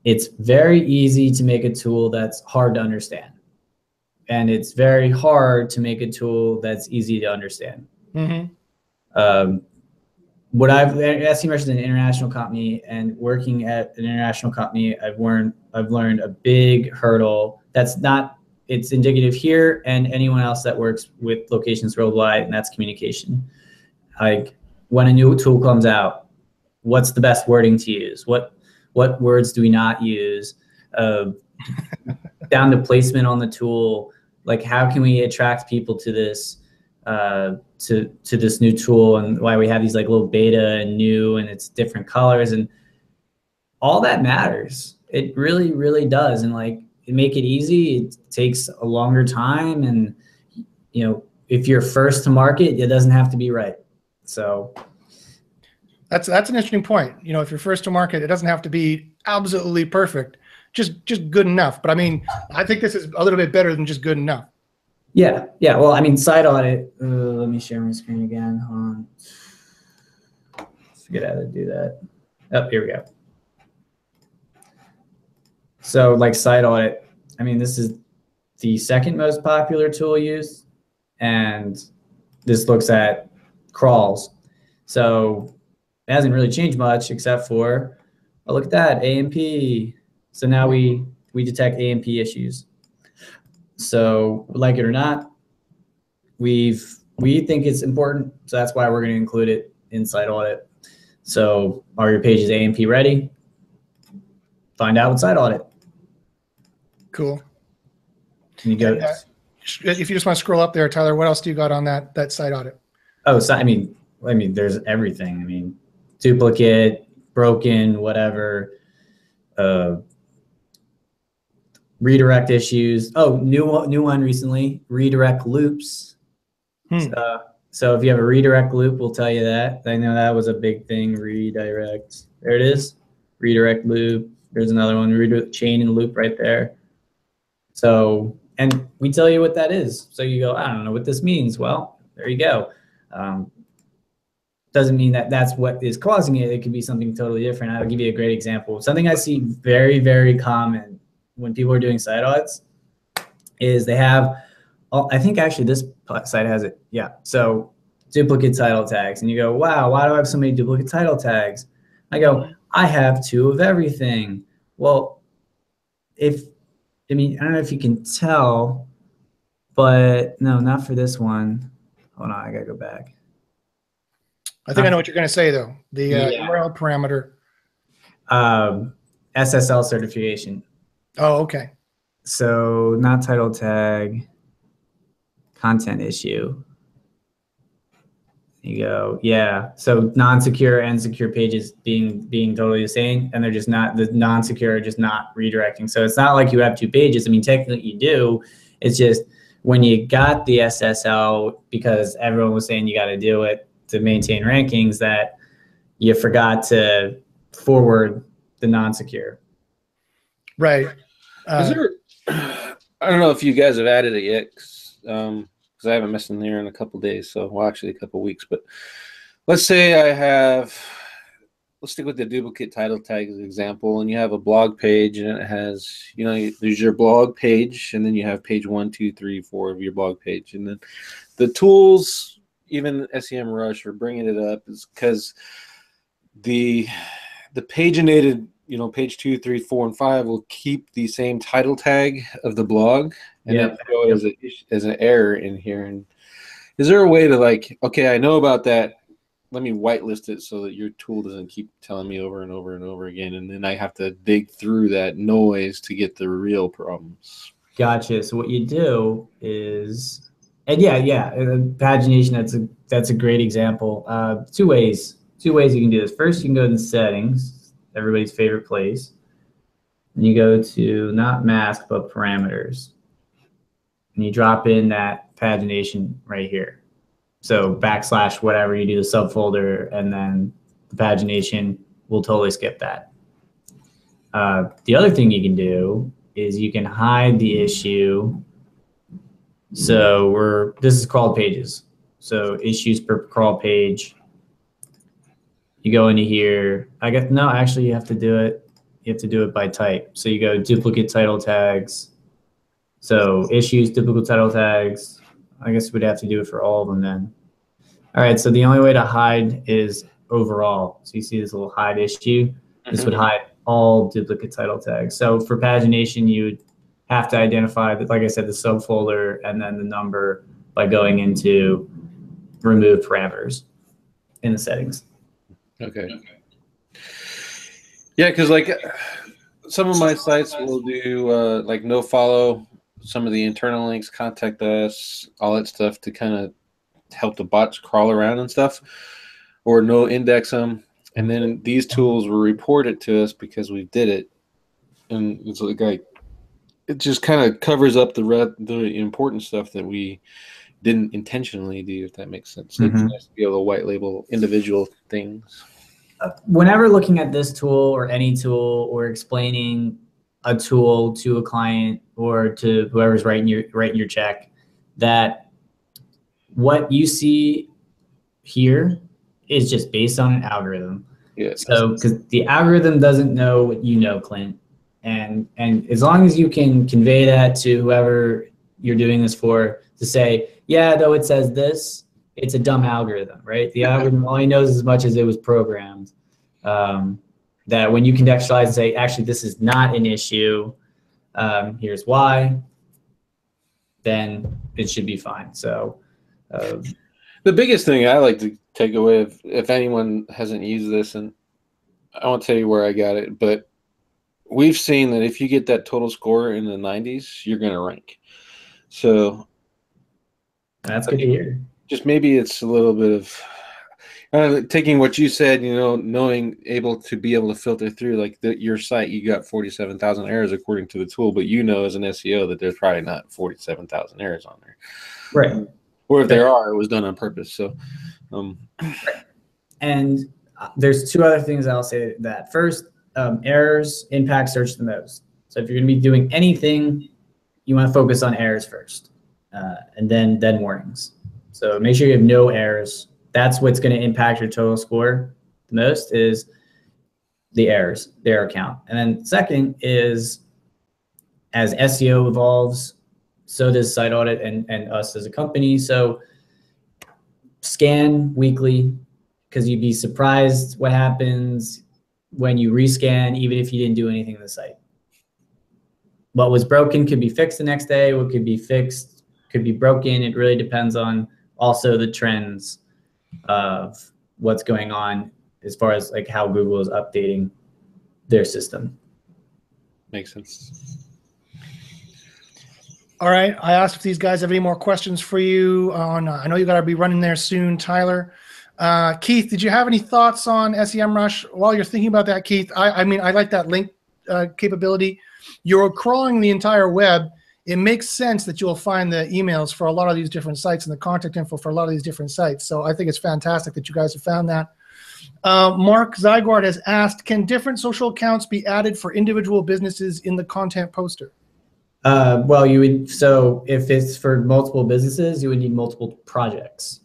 Speaker 3: it's very easy to make a tool that's hard to understand, and it's very hard to make a tool that's easy to understand. Mm-hmm. SEMrush is an international company, and working at an international company, I've learned a big hurdle that's not. It's indicative here and anyone else that works with locations worldwide, and that's communication. Like when a new tool comes out, what's the best wording to use? What words do we not use? Down to placement on the tool. Like how can we attract people to this to this new tool, and why we have these like little beta and new and it's different colors, and all that matters. It really, really does. And like, make it easy. It takes a longer time, and if you're first to market, it doesn't have to be right. So
Speaker 1: that's an interesting point. If you're first to market, it doesn't have to be absolutely perfect, just good enough. But I mean, I think this is a little bit better than just good enough.
Speaker 3: Yeah. Well, I mean, site audit. Let me share my screen again. Hold on. Forget how to do that. Oh, here we go. So like site audit, I mean, this is the second most popular tool used, and this looks at crawls. So it hasn't really changed much except for, oh, look at that, AMP. So now we detect AMP issues. So like it or not, we think it's important. So that's why we're going to include it in site audit. So are your pages AMP ready? Find out with site audit. Cool. Can you go?
Speaker 1: If you just want to scroll up there, Tyler, what else do you got on that site audit?
Speaker 3: Oh, so I mean, there's everything. I mean, duplicate, broken, whatever, redirect issues. Oh, new one recently, redirect loops. So if you have a redirect loop, we'll tell you that. I know that was a big thing. Redirect. There it is. Redirect loop. There's another one. Chain and loop right there. So, and we tell you what that is. So you go, I don't know what this means. Well, there you go. Doesn't mean that that's what is causing it. It could be something totally different. I'll give you a great example. Something I see very, very common when people are doing site audits is they have, I think actually this site has it. Yeah. So duplicate title tags. And you go, wow, why do I have so many duplicate title tags? I go, I have 2 of everything. Well, I don't know if you can tell, but no, not for this one. Hold on, I gotta go back.
Speaker 1: I think I know what you're going to say, though. The URL parameter.
Speaker 3: SSL certification.
Speaker 1: Oh, okay.
Speaker 3: So not title tag, content issue. You go, yeah. So non-secure and secure pages being totally the same, and they're just not, the non-secure are just not redirecting. So it's not like you have 2 pages. I mean, technically you do. It's just when you got the SSL, because everyone was saying you got to do it to maintain rankings, that you forgot to forward the non-secure.
Speaker 1: Right.
Speaker 2: Is there, I don't know if you guys have added it yet, because I haven't messed in there in a couple days, so well, actually a couple weeks. But let's say let's stick with the duplicate title tag as an example, and you have a blog page, and it has, there's your blog page, and then you have page 1, 2, 3, 4 of your blog page, and then the tools, even SEMrush, are bringing it up is because the paginated, page 2, 3, 4, and 5 will keep the same title tag of the blog, and then go as an error in here. And is there a way to, like, okay, I know about that, let me whitelist it so that your tool doesn't keep telling me over and over and over again, and then I have to dig through that noise to get the real problems?
Speaker 3: Gotcha. So what you do is, and pagination, that's a great example. 2 ways you can do this. First, you can go to settings, everybody's favorite place, and you go to not mask but parameters, and you drop in that pagination right here. So / whatever, you do the subfolder, and then the pagination will totally skip that. The other thing you can do is you can hide the issue. So this is crawled pages. So issues per crawl page. You go into here. You have to do it. You have to do it by type. So you go duplicate title tags. So issues, duplicate title tags. I guess we'd have to do it for all of them then. All right. So the only way to hide is overall. So you see this little hide issue. This would hide all duplicate title tags. So for pagination, you would have to identify, like I said, the subfolder and then the number by going into remove parameters in the settings.
Speaker 2: Okay. Yeah, because like some of my sites will do like no follow, some of the internal links, contact us, all that stuff to kind of help the bots crawl around and stuff, or no index them. And then these tools will report it to us because we did it. And it's like it just kind of covers up the important stuff that we didn't intentionally do, if that makes sense. It's nice to be able to white label individual things.
Speaker 3: Whenever looking at this tool or any tool, or explaining a tool to a client or to whoever's writing your check, that what you see here is just based on an algorithm.
Speaker 2: Yeah.
Speaker 3: So because the algorithm doesn't know what you know, Clint. And as long as you can convey that to whoever you're doing this for, to say, yeah, though it says this, it's a dumb algorithm, right? The algorithm only knows as much as it was programmed. That when you contextualize and say, actually, this is not an issue, here's why, then it should be fine. So
Speaker 2: the biggest thing I like to take away, if anyone hasn't used this, and I won't tell you where I got it, but we've seen that if you get that total score in the 90s, you're going to rank. So
Speaker 3: that's good to hear.
Speaker 2: Just maybe it's a little bit of taking what you said, able to filter through, like your site, you got 47,000 errors according to the tool, but as an SEO that there's probably not 47,000 errors on there.
Speaker 3: Right.
Speaker 2: Or if there are, it was done on purpose. So,
Speaker 3: and there's two other things I'll say to that. First, errors impact search the most. So if you're going to be doing anything, you want to focus on errors first, and then warnings. So make sure you have no errors. That's what's going to impact your total score the most, is the errors, the error count. And then second is, as SEO evolves, so does Site Audit and us as a company. So scan weekly, because you'd be surprised what happens when you rescan, even if you didn't do anything to the site. What was broken could be fixed the next day. What could be fixed could be broken. It really depends on also the trends of what's going on as far as like how Google is updating their system.
Speaker 2: Makes sense.
Speaker 1: All right. I asked if these guys have any more questions for you on, I know you got to be running there soon, Tyler. Keith, did you have any thoughts on SEMrush? While you're thinking about that, Keith, I mean, I like that link capability. You're crawling the entire web. It makes sense that you'll find the emails for a lot of these different sites and the contact info for a lot of these different sites. So I think it's fantastic that you guys have found that. Mark Zygard has asked, can different social accounts be added for individual businesses in the content poster?
Speaker 3: Well, you would, so if it's for multiple businesses, you would need multiple projects.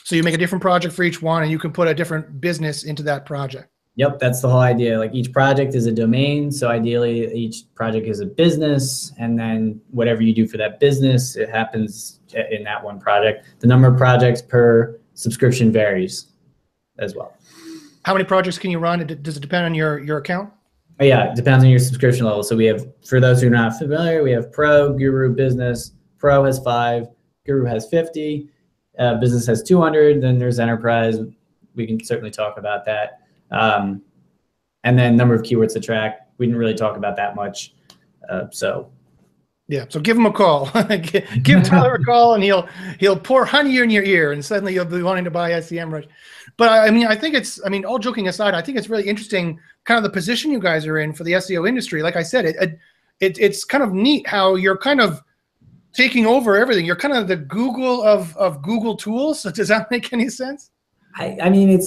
Speaker 1: So you make a different project for each one, and you can put a different business into that project.
Speaker 3: Yep, that's the whole idea. Like each project is a domain, so ideally each project is a business, and then whatever you do for that business, it happens in that one project. The number of projects per subscription varies as well.
Speaker 1: How many projects can you run? Does it depend on your account?
Speaker 3: Yeah, it depends on your subscription level. So we have, for those who are not familiar, we have Pro, Guru, Business. Pro has 5, Guru has 50, Business has 200, then there's Enterprise. We can certainly talk about that. And then number of keywords to track. We didn't really talk about that much.
Speaker 1: Yeah, so give him a call. Give Tyler a call, and he'll pour honey in your ear, and suddenly you'll be wanting to buy SEMrush. But I mean, I think it's, I mean, all joking aside, I think it's really interesting, kind of the position you guys are in for the SEO industry. Like I said, it's kind of neat how you're kind of taking over everything. You're kind of the Google of Google tools. So does that make any sense?
Speaker 3: I mean,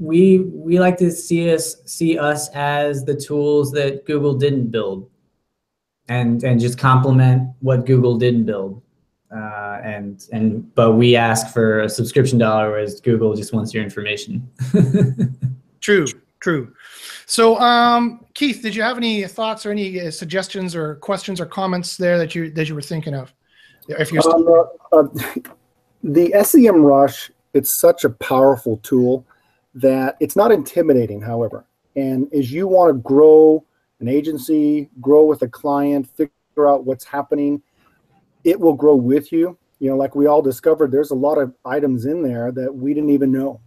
Speaker 3: we like to see us as the tools that Google didn't build, and just complement what Google didn't build. But we ask for a subscription dollar, whereas Google just wants your information.
Speaker 1: True. So, Keith, did you have any thoughts or any suggestions or questions or comments there that you were thinking of? If you're
Speaker 4: the SEMrush, it's such a powerful tool that it's not intimidating, however. And as you want to grow an agency, grow with a client, figure out what's happening, it will grow with you. You know, like we all discovered, there's a lot of items in there that we didn't even know.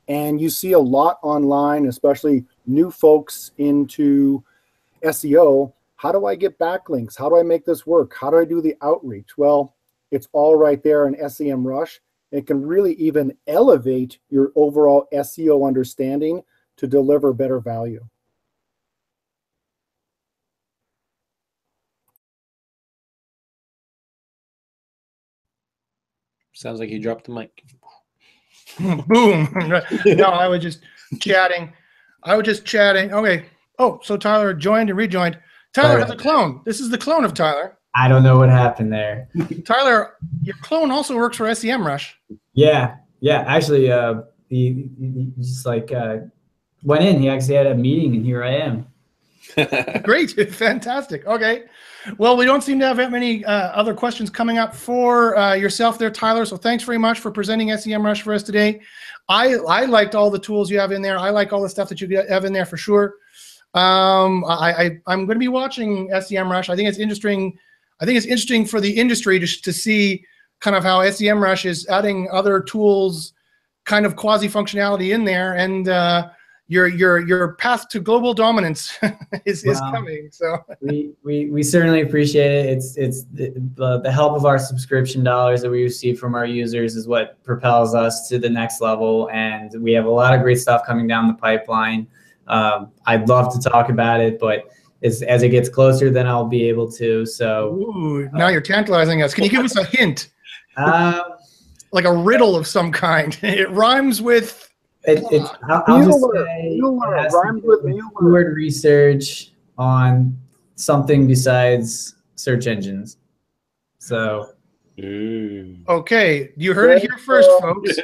Speaker 4: And you see a lot online, especially new folks into SEO. How do I get backlinks? How do I make this work? How do I do the outreach? Well, it's all right there in SEMrush. It can really even elevate your overall SEO understanding to deliver better value.
Speaker 2: Sounds like you dropped the mic.
Speaker 1: Boom. No, I was just chatting. Okay. Oh, so Tyler joined and rejoined. Tyler has a clone. This is the clone of Tyler.
Speaker 3: I don't know what happened there.
Speaker 1: Tyler, your clone also works for SEMrush.
Speaker 3: Yeah. Actually, he just like went in. He actually had a meeting, and here I am.
Speaker 1: Great, fantastic. Okay, well, we don't seem to have that many other questions coming up for yourself there, Tyler. So thanks very much for presenting SEMrush for us today. I liked all the tools you have in there. I like all the stuff that you have in there for sure. I'm going to be watching SEMrush. I think it's interesting. I think it's interesting for the industry to see kind of how SEMrush is adding other tools, kind of quasi functionality in there, and your path to global dominance is coming. So
Speaker 3: we certainly appreciate it. It's the help of our subscription dollars that we receive from our users is what propels us to the next level, and we have a lot of great stuff coming down the pipeline. I'd love to talk about it, but as it gets closer, then I'll be able to. So
Speaker 1: ooh, now you're tantalizing us. Can you give us a hint? Like a riddle of some kind. It rhymes with.
Speaker 3: I'll just say
Speaker 4: Mueller,
Speaker 3: it has to
Speaker 4: rhymes
Speaker 3: do
Speaker 4: with
Speaker 3: with
Speaker 4: Mueller.
Speaker 3: keyword research on something besides search engines. So
Speaker 1: Okay, you heard it here first, folks.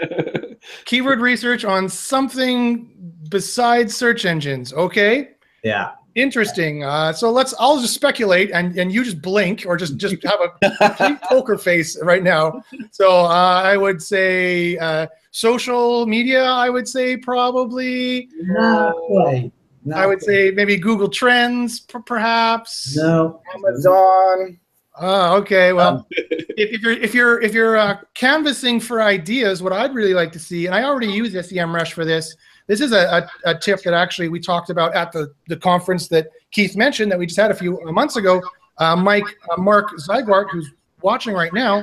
Speaker 1: Keyword research on something besides search engines. Okay.
Speaker 3: yeah.
Speaker 1: Interesting. So I'll just speculate and you just blink or just have a complete poker face right now. So I would say social media, I would say probably.
Speaker 3: Not quite.
Speaker 1: I would say maybe Google Trends, perhaps.
Speaker 3: No.
Speaker 4: Amazon.
Speaker 1: Okay. Well, if you're canvassing for ideas, what I'd really like to see, and I already use SEMrush for this. This is a tip that actually we talked about at the conference that Keith mentioned that we just had a few months ago. Mark Zygart, who's watching right now,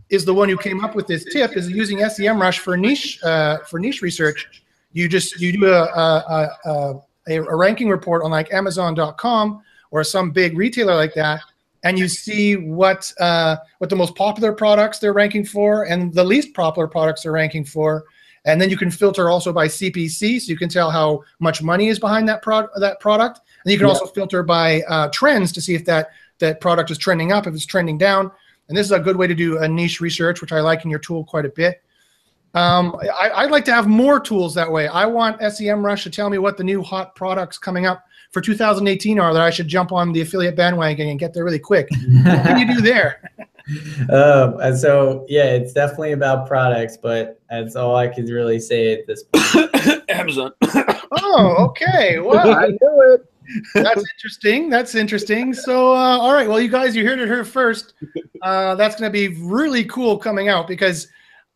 Speaker 1: is the one who came up with this tip. Is using SEMrush for niche research. You do a ranking report on like Amazon.com or some big retailer like that, and you see what the most popular products they're ranking for and the least popular products they're ranking for. And then you can filter also by CPC, so you can tell how much money is behind that product. And you can also filter by trends to see if that product is trending up, if it's trending down. And this is a good way to do a niche research, which I like in your tool quite a bit. I'd like to have more tools that way. I want SEMrush to tell me what the new hot products coming up for 2018 are that I should jump on the affiliate bandwagon and get there really quick. What can you do there?
Speaker 3: So yeah, it's definitely about products, but that's all I could really say at this point.
Speaker 2: Amazon.
Speaker 1: Oh, okay. Well,
Speaker 4: I knew it.
Speaker 1: That's interesting. That's interesting. So, all right. Well, you guys, you heard it here first. That's going to be really cool coming out because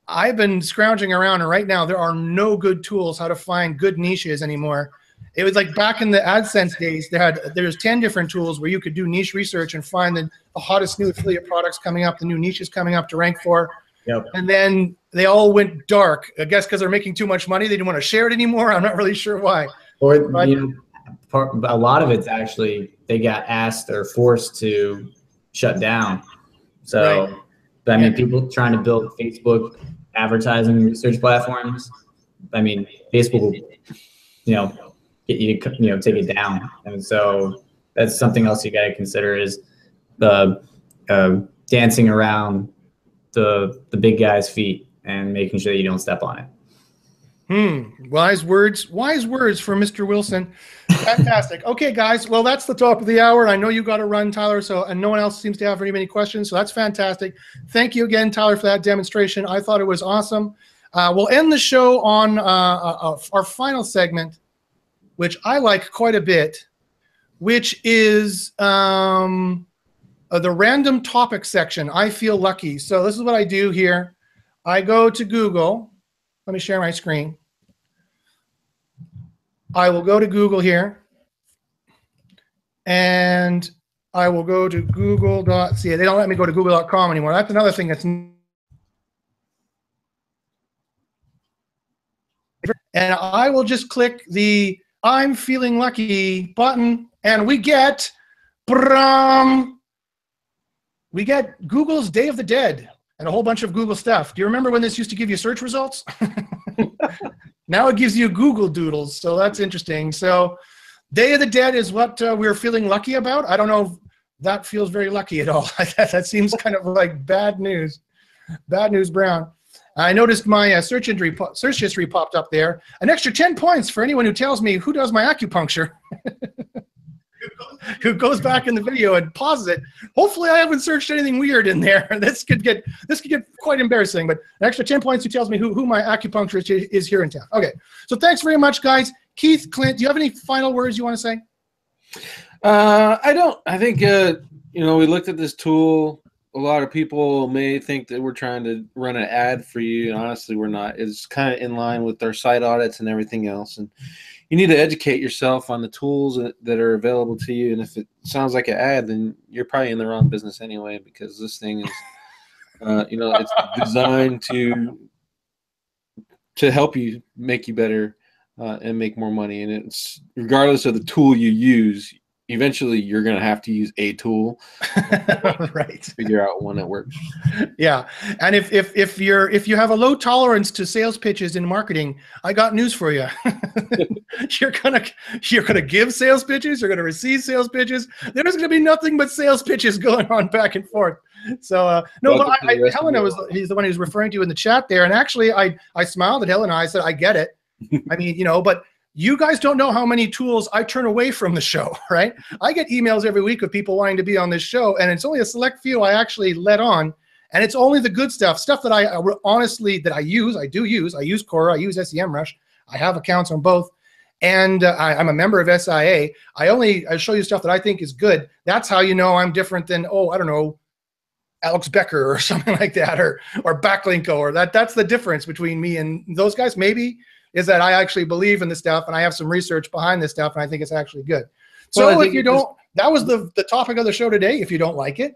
Speaker 1: I've been scrounging around, and right now there are no good tools how to find good niches anymore. It was like back in the AdSense days, there's 10 different tools where you could do niche research and find the hottest new affiliate products coming up, the new niches coming up to rank for.
Speaker 3: Yep.
Speaker 1: And then they all went dark. I guess because they're making too much money, they didn't want to share it anymore. I'm not really sure why.
Speaker 3: Or a lot of it's actually they got asked or forced to shut down. So,
Speaker 1: Right.
Speaker 3: I mean, people trying to build Facebook advertising research platforms. I mean, Facebook will, get you to, take it down. And so that's something else you got to consider is the dancing around the big guy's feet and making sure that you don't step on it.
Speaker 1: Wise words for Mr. Wilson. Fantastic. Okay, guys. Well, that's the top of the hour. I know you got to run, Tyler. And no one else seems to have very many questions. So that's fantastic. Thank you again, Tyler, for that demonstration. I thought it was awesome. We'll end the show on our final segment, which I like quite a bit, which is the random topic section. I feel lucky. So this is what I do here. I go to Google. Let me share my screen. I will go to Google here, and I will go to google.ca. They don't let me go to google.com anymore. That's another thing that's. And I will just click the I'm feeling lucky button, and we get Google's Day of the Dead and a whole bunch of Google stuff. Do you remember when this used to give you search results? Now it gives you Google Doodles, so that's interesting. So Day of the Dead is what we're feeling lucky about. I don't know if that feels very lucky at all. That seems kind of like bad news. Bad news, Brown. I noticed my search history popped up there. An extra 10 points for anyone who tells me who does my acupuncture. Who goes back in the video and pauses it. Hopefully I haven't searched anything weird in there. This could get quite embarrassing, but an extra 10 points who tells me who my acupuncturist is here in town. Okay, so thanks very much, guys. Keith, Clint, do you have any final words you want to say?
Speaker 2: I don't. I think, we looked at this tool. A lot of people may think that we're trying to run an ad for you, and honestly, we're not. It's kind of in line with our site audits and everything else. And you need to educate yourself on the tools that are available to you. And if it sounds like an ad, then you're probably in the wrong business anyway, because this thing is, it's designed to help you, make you better, and make more money. And it's regardless of the tool you use, eventually you're going to have to use a tool,
Speaker 1: right?
Speaker 2: Figure out one that works.
Speaker 1: Yeah, and if you have a low tolerance to sales pitches in marketing, I got news for you. you're gonna give sales pitches. You're gonna receive sales pitches. There's gonna be nothing but sales pitches going on back and forth. So no, but Helena he's the one who's referring to you in the chat there, and actually I smiled at Helena. I said I get it. I mean, you know, but you guys don't know how many tools I turn away from the show, right? I get emails every week of people wanting to be on this show, and it's only a select few I actually let on, and it's only the good stuff that I honestly that I use. I use Quora, I use SEMrush. I have accounts on both, and I'm a member of SIA. I show you stuff that I think is good. That's how you know I'm different than, I don't know, Alex Becker or something like that, or Backlinko, or that's the difference between me and those guys. Maybe is that I actually believe in this stuff and I have some research behind this stuff and I think it's actually good. So well, if you don't, that was the topic of the show today. If you don't like it,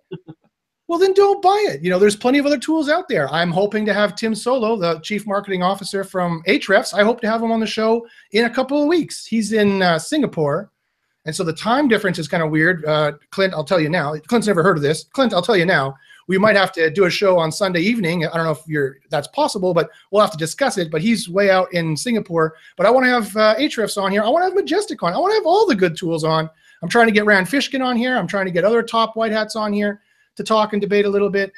Speaker 1: well, then don't buy it. You know, there's plenty of other tools out there. I'm hoping to have Tim Solo, the Chief Marketing Officer from Ahrefs. I hope to have him on the show in a couple of weeks. He's in Singapore. And so the time difference is kind of weird. Clint, I'll tell you now. Clint's never heard of this. Clint, I'll tell you now. We might have to do a show on Sunday evening. I don't know if that's possible, but we'll have to discuss it. But he's way out in Singapore. But I want to have Ahrefs on here. I want to have Majestic on. I want to have all the good tools on. I'm trying to get Rand Fishkin on here. I'm trying to get other top white hats on here to talk and debate a little bit.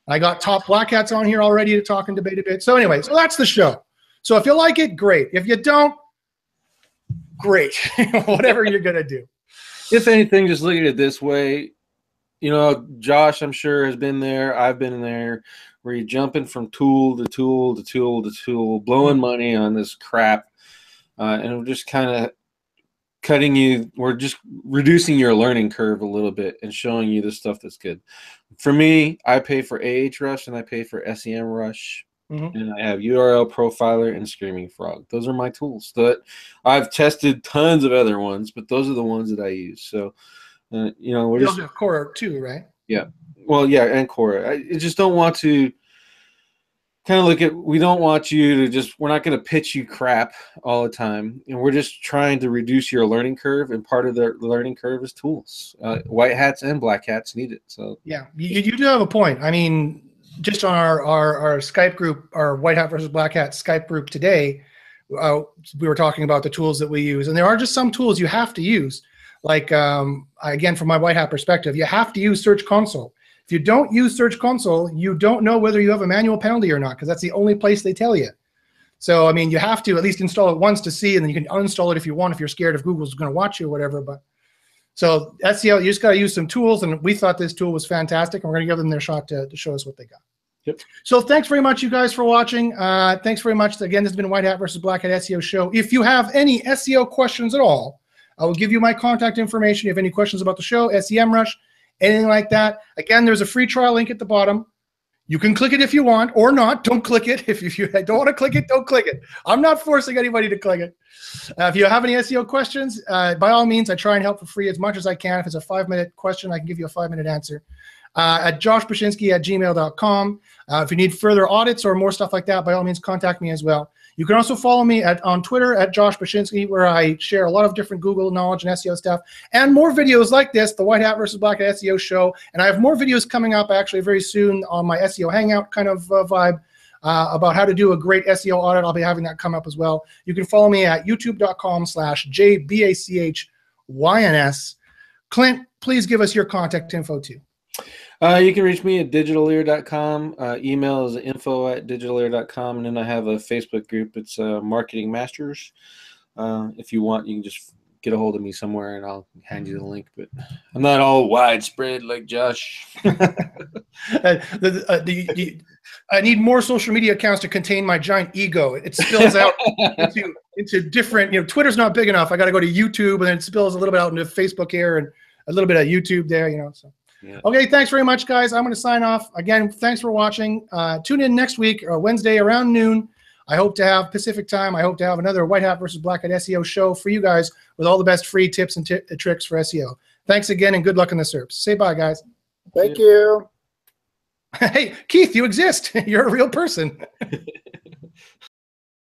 Speaker 1: I got top black hats on here already to talk and debate a bit. So anyway, so that's the show. So if you like it, great. If you don't, great. Whatever you're going to do.
Speaker 2: If anything, just look at it this way. You know, Josh, I'm sure, has been there. I've been there where you're jumping from tool to tool to tool to tool, blowing money on this crap. And we're just kind of we're just reducing your learning curve a little bit and showing you the stuff that's good. For me, I pay for Ahrefs and I pay for SEMrush. And I have URL Profiler and Screaming Frog. Those are my tools. That I've tested tons of other ones, but those are the ones that I use. So, you know, we're just
Speaker 1: have Quora too, right?
Speaker 2: Yeah. Well, yeah, and Quora. I just don't want to kind of look at. We don't want you to just. We're not going to pitch you crap all the time, and we're just trying to reduce your learning curve. And part of the learning curve is tools. White hats and black hats need it. So
Speaker 1: yeah, you do have a point. I mean, just on our Skype group, our White Hat versus Black Hat Skype group today, we were talking about the tools that we use, and there are just some tools you have to use. Like, again, from my White Hat perspective, you have to use Search Console. If you don't use Search Console, you don't know whether you have a manual penalty or not, because that's the only place they tell you. So, I mean, you have to at least install it once to see, and then you can uninstall it if you want, if you're scared if Google's going to watch you or whatever. But so SEO, you just got to use some tools, and we thought this tool was fantastic, and we're going to give them their shot to show us what they got.
Speaker 2: Yep.
Speaker 1: So thanks very much, you guys, for watching. Thanks very much. Again, this has been White Hat versus Black Hat SEO show. If you have any SEO questions at all, I will give you my contact information. If you have any questions about the show, SEMrush, anything like that. Again, there's a free trial link at the bottom. You can click it if you want or not. Don't click it. If you don't want to click it, don't click it. I'm not forcing anybody to click it. If you have any SEO questions, by all means, I try and help for free as much as I can. If it's a 5-minute question, I can give you a 5-minute answer. At joshbachynski@gmail.com. If you need further audits or more stuff like that, by all means, contact me as well. You can also follow me on Twitter at Josh Bachynski, where I share a lot of different Google knowledge and SEO stuff, and more videos like this, the White Hat versus Black Hat SEO show. And I have more videos coming up actually very soon on my SEO Hangout kind of vibe about how to do a great SEO audit. I'll be having that come up as well. You can follow me at youtube.com/JBACHYNS. Clint, please give us your contact info too.
Speaker 2: You can reach me at digitalear.com. Email is info@digitalear.com. And then I have a Facebook group. It's Marketing Masters. If you want, you can just get a hold of me somewhere and I'll hand you the link. But I'm not all widespread like Josh.
Speaker 1: I need more social media accounts to contain my giant ego. It spills out into different, Twitter's not big enough. I got to go to YouTube, and then it spills a little bit out into Facebook here and a little bit of YouTube there, so. Yeah. Okay, thanks very much, guys. I'm going to sign off. Again, thanks for watching. Tune in next week, Wednesday around noon. I hope to have Pacific time. I hope to have another White Hat versus Black Hat SEO show for you guys with all the best free tips and tricks for SEO. Thanks again, and good luck in the SERPs. Say bye, guys.
Speaker 4: Thank you.
Speaker 1: Hey, Keith, you exist. You're a real person.